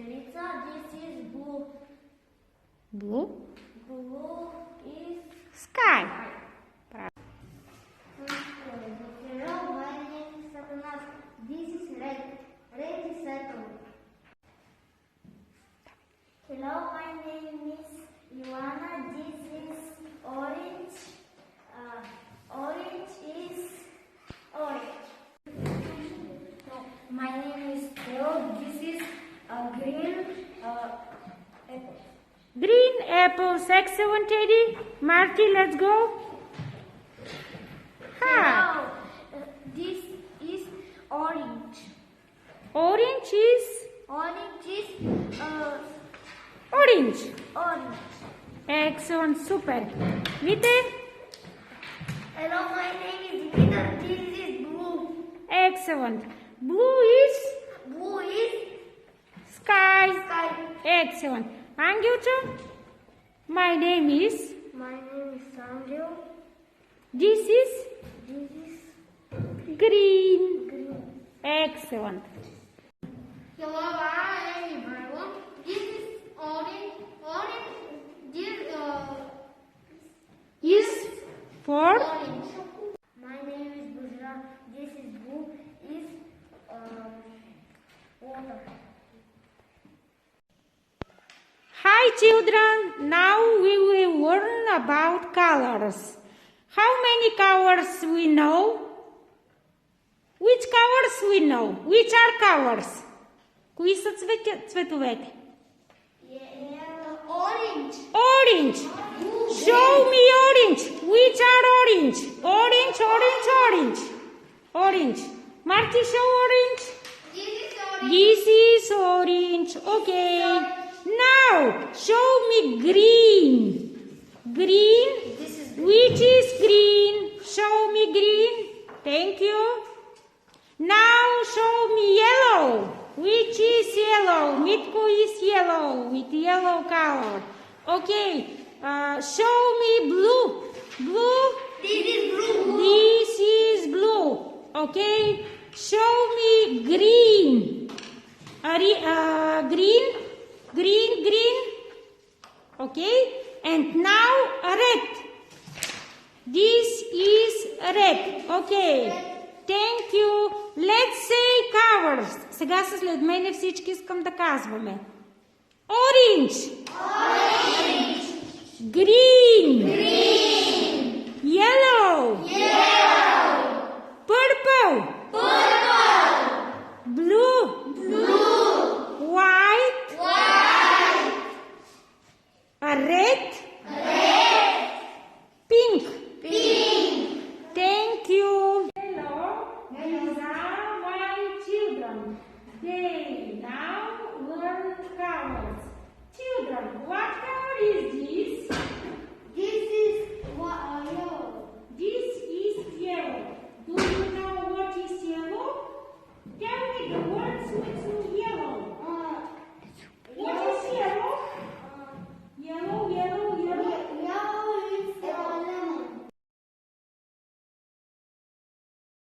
Belica. This is blue. Blue? Blue is Sky. hello, my name is Satanas. This is red. Red is apple. Hello, my name is Ivana. This is orange. Orange is orange. No, my name is Theo. This is green apple. Green apples. Excellent, Teddy. Marty, let's go. Ha. Hello, this is orange. Orange is Orange is orange. orange. Excellent, super. Vite? Hello, my name is Peter. This is blue. Excellent. Blue is Blue is sky. sky. Excellent. Angelcha? My name is. My name is Sandro. This is This is green. green. Excellent. Hello, my name is Brian. This is orange. Orange. This Is for orange. My name is Bujra. This is blue. Is water. Hi children. Now we will learn about colors. How many colors we know? Which colors we know? Which are colors? Кои са цветовете? Orange. Orange. Show me orange. Which are orange? Orange, orange, orange. Orange. Marty, show orange. This is This orange. is orange. Okay. Now, show me green. Green. This is Which is green? Show me green. Thank you. Now, show me yellow. Which is yellow? Mitko is yellow with yellow color. Okay. Show me blue. Blue. This is blue. This is blue. Okay. Show me green. Green. Green, green. Okay. And now red. This is red. Okay. Thank you. Let's say colors. Сега са след мене, всички искам да казваме. Orange. Orange. Green. Green. Yellow. Yellow. Purple. Purple. Blue. Blue. White. White. Red. Red. Pink. Pink. Thank you. Hello. These are my children. They now learn colors. Children, what color is this? This is yellow. This is yellow. Do you know what is yellow? Tell me the words with